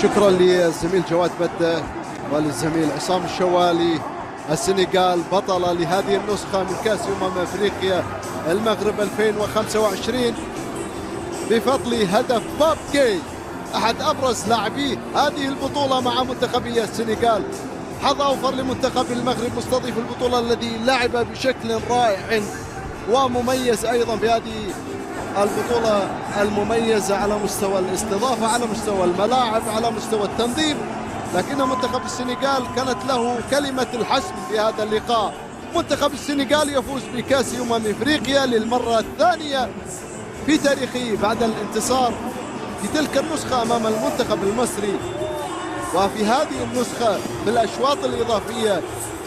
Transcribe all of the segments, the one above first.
شكرا للزميل جواد بدة وللزميل عصام الشوالي. السنغال بطلة لهذه النسخة من كأس أفريقيا المغرب 2025 بفضل هدف باب كي أحد أبرز لاعبي هذه البطولة مع منتخبي السنغال. حظ أوفر لمنتخب المغرب مستضيف البطولة الذي لعب بشكل رائع ومميز أيضا في هذه البطولة المميزة على مستوى الاستضافة، على مستوى الملاعب، على مستوى التنظيم. لكن منتخب السنغال كانت له كلمة الحسم في هذا اللقاء. منتخب السنغال يفوز بكأس أفريقيا للمرة الثانية في تاريخه بعد الانتصار في تلك النسخة أمام المنتخب المصري، وفي هذه النسخة في الأشواط الإضافية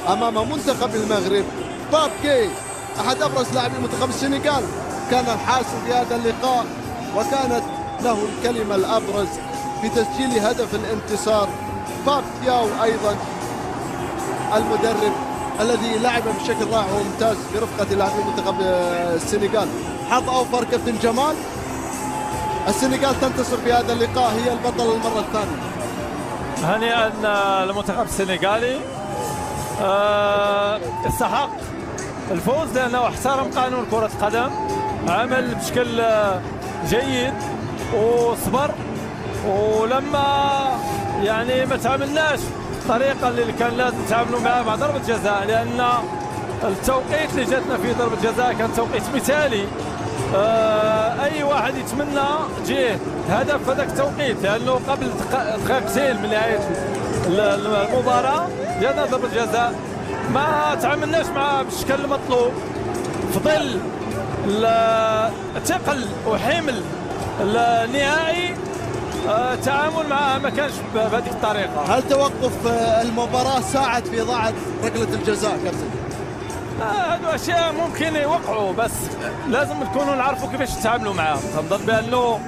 أمام منتخب المغرب. باب كي أحد أبرز لاعبي منتخب السنغال كان الحاسم في هذا اللقاء، وكانت له الكلمة الأبرز في تسجيل هدف الانتصار. باب تياو أيضا المدرب الذي لعب بشكل رائع وممتاز برفقة لاعبي منتخب السنغال. حظ أوفر كابتن جمال. السنغال تنتصر في هذا اللقاء، هي البطل المرة الثانية. هنيئا للمنتخب السنغالي، استحق الفوز لأنه احترم قانون كرة القدم، عمل بشكل جيد وصبر، ولما يعني ما تعاملناش الطريقة اللي كان لازم نتعاملوا معها مع ضربة جزاء، لأن التوقيت اللي جاتنا فيه ضربة جزاء كان توقيت مثالي. أي واحد يتمنى جيه هدف في هذاك التوقيت، لأنه قبل دقيقتين من نهاية المباراة جاتنا ضربة جزاء. ما تعاملناش معها بالشكل المطلوب في ظل ثقل وحمل النهائي. التعامل معها ما كانش بهذه الطريقة. هل توقف المباراة ساعد في إضاعة ركلة الجزاء كابتن؟ هذو أشياء ممكن يوقعوا، بس لازم نكونوا نعرفوا كيفاش نتعاملوا معها. تنظن بأنه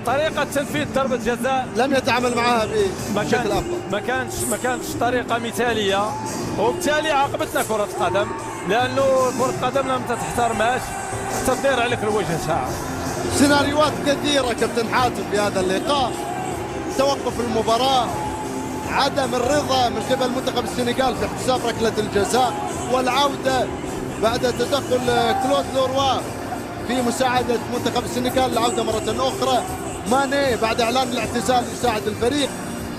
طريقة تنفيذ ضربة جزاء لم يتعامل معها بشكل أفضل. ما كانتش طريقة مثالية، وبالتالي عاقبتنا كرة القدم، لأنه كرة القدم لم تحترمهاش تدير عليك الوجه ساعة. سيناريوهات كثيرة كابتن حاتم في هذا اللقاء. توقف المباراة، عدم الرضا من قبل منتخب السنغال في احتساب ركلة الجزاء، والعودة بعد تدخل كلود لوروا في مساعدة منتخب السنغال، العودة مرة أخرى. ماني بعد إعلان الاعتزال يساعد الفريق.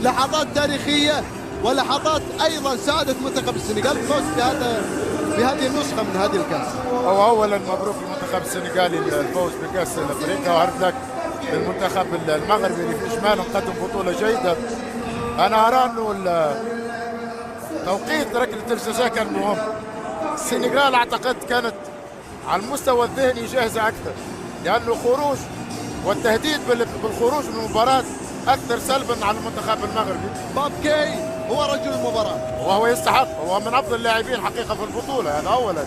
لحظات تاريخية ولحظات أيضا ساعدت منتخب السنغال الفوز في هذه النسخة من هذه الكأس. أولا مبروك للمنتخب السنغالي الفوز بكأس أفريقيا، وهارد لك للمنتخب المغربي اللي في إجمالا قدم بطولة جيدة. أنا أرى أنه توقيت ركلة الجزاء كان مهم. السنغال أعتقد كانت على المستوى الذهني جاهزة أكثر، لأنه خروج والتهديد بالخروج من المباراة أكثر سلبا على المنتخب المغربي. باب كي هو رجل المباراة وهو يستحق، هو من أفضل اللاعبين حقيقة في البطولة، هذا أولا.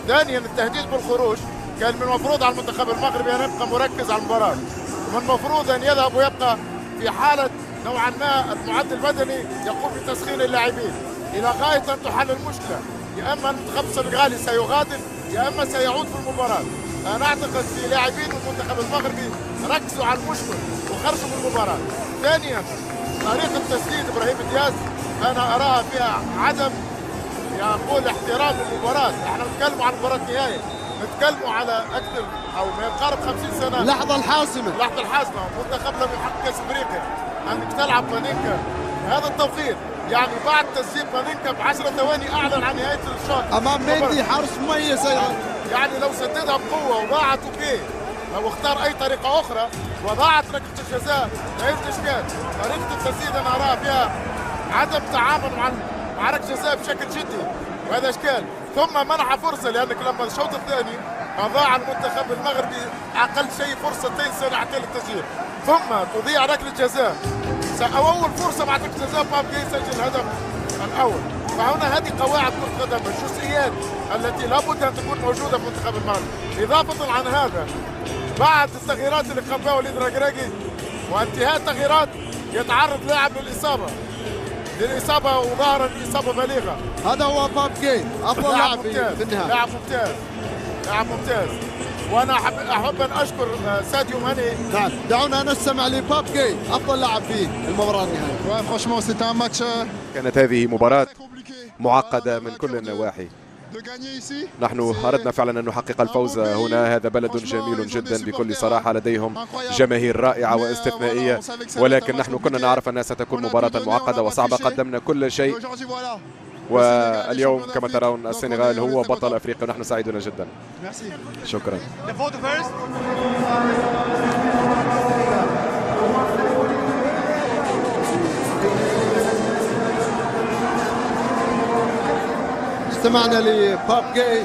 ثانيا التهديد بالخروج كان من المفروض على المنتخب المغربي أن يبقى مركز على المباراة، ومن المفروض أن يذهب ويبقى في حالة نوعا ما المعد البدني يقوم بتسخين اللاعبين إلى غاية أن تحل المشكلة. يا أما المنتخب السنغالي سيغادر يا أما سيعود في المباراة. أنا أعتقد في لاعبين المنتخب المغربي ركزوا على المشكل وخرجوا من المباراة. ثانيا طريقة تسديد إبراهيم دياز أنا أراها فيها عدم يقول احترام المباراة. احنا نتكلموا عن مباراة نهائي، نتكلموا على أكثر أو ما يقارب 50 سنة. اللحظة الحاسمة، اللحظة الحاسمة. منتخب لم يحقق كأس أفريقيا، أنك تلعب بانينكا هذا التوقيت، يعني بعد تسجيل بانينكا ب10 ثواني أعلن عن نهاية الشوط أمام مندي حارس مميز أيضا. يعني لو سددها بقوة وضاعت اوكي، لو اختار أي طريقة أخرى وضاعت ركلة الجزاء لا يوجد إشكال. طريقة التسديد أنا أراها فيها عدم تعامل مع ركلة الجزاء بشكل جدي، وهذا إشكال. ثم منح فرصة، لأنك لما الشوط الثاني أضاع المنتخب المغربي أقل شيء فرصتين سريعتين للتسجيل، ثم تضيع ركلة الجزاء. أول فرصة مع ركلة الجزاء باب كي يسجل الهدف الأول. فهنا هذه قواعد كرة القدم، الجزئيات التي لابد أن تكون موجودة في منتخب المغرب. إضافة عن هذا، بعد التغييرات اللي قام بها وليد ركراكي وانتهاء التغييرات يتعرض لاعب للإصابة وظهر الإصابة بليغة. هذا هو باب كي أفضل لاعب في النهاية. لاعب ممتاز وانا احب ان اشكر ساديو ماني. نعم، دعونا نستمع لباب جاي افضل لاعب في المباراه النهائيه. كانت هذه مباراة معقدة من كل النواحي. نحن أردنا فعلا أن نحقق الفوز هنا. هذا بلد جميل جدا بكل صراحة، لديهم جماهير رائعة واستثنائية، ولكن نحن كنا نعرف أنها ستكون مباراة معقدة وصعبة. قدمنا كل شيء، واليوم كما ترون السنغال هو بطل أفريقيا ونحن سعيدون جدا. شكرا. استمعنا لباب جاي،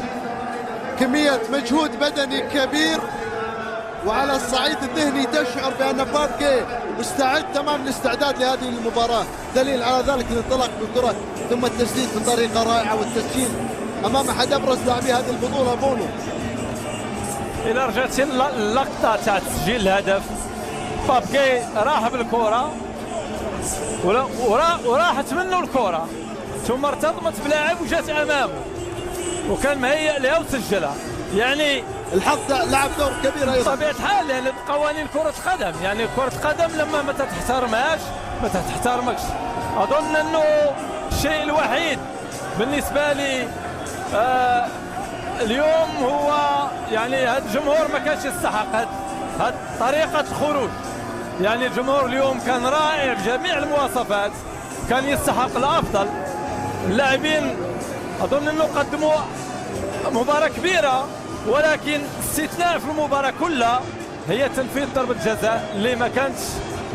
كمية مجهود بدني كبير، وعلى الصعيد الذهني تشعر بأن باب جاي مستعد تمام الاستعداد لهذه المباراة. دليل على ذلك الانطلاق بالكرة ثم التسديد بطريقة رائعة والتسجيل أمام أحد أبرز لاعبي هذه البطولة بونو. إذا رجعت اللقطة تاع تسجيل الهدف، باب جاي راح بالكرة وراحت منه الكرة ثم ارتطمت بلاعب وجات امامه وكان مهيئ لها وسجلها. يعني الحظ لعب دور كبير ايضا بطبيعه الحال، يعني قوانين كره القدم، يعني كره القدم لما ما تحترمهاش ما تحترمكش. اظن انه الشيء الوحيد بالنسبه لي اليوم هو يعني هذا الجمهور ما كانش يستحق هذه طريقه الخروج. يعني الجمهور اليوم كان رائع بجميع المواصفات، كان يستحق الافضل. اللاعبين اظن انه قدموا مباراه كبيره، ولكن استثناء في المباراه كلها هي تنفيذ ضربه جزاء اللي ما كانش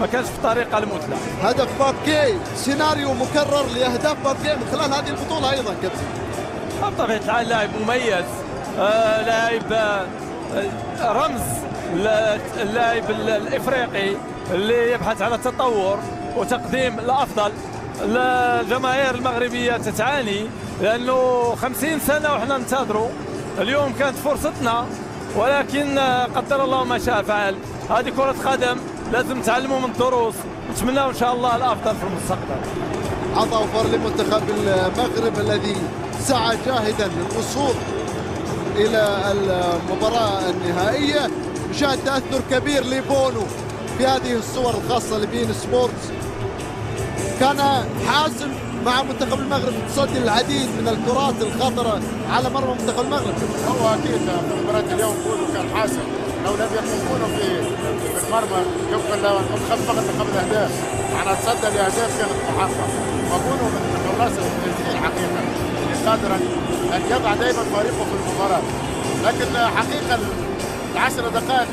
بالطريقه المثلى. هدف باب جاي سيناريو مكرر لاهداف باب جاي من خلال هذه البطوله ايضا كابتن. بطبيعه الحال لاعب مميز، لاعب رمز، اللاعب الافريقي اللي يبحث على التطور وتقديم الافضل. الجماهير المغربيه تتعاني لانه 50 سنه وحنا ننتظروا. اليوم كانت فرصتنا، ولكن قدر الله ما شاء فعل. هذه كره قدم، لازم نتعلموا من الدروس، نتمنى ان شاء الله الافضل في المستقبل. عطاء وفر لمنتخب المغرب الذي سعى جاهدا للوصول الى المباراه النهائيه. مشاهد تاثر كبير لبونو في هذه الصور الخاصه لبين سبورتس. كان حاسم مع منتخب المغرب تصدي العديد من الكرات الخطره على مرمى منتخب المغرب. هو اكيد في مباراه اليوم بونو كان حاسم، لو لم يكن بونو في المرمى يمكن لو المنتخب فقط قبل الاهداف، معناها تصدى لاهداف كانت محققه. وبونو من الحراس المميزين حقيقه اللي قادرا ان يضع دائما فريقه في المباراه. لكن حقيقه العشر دقائق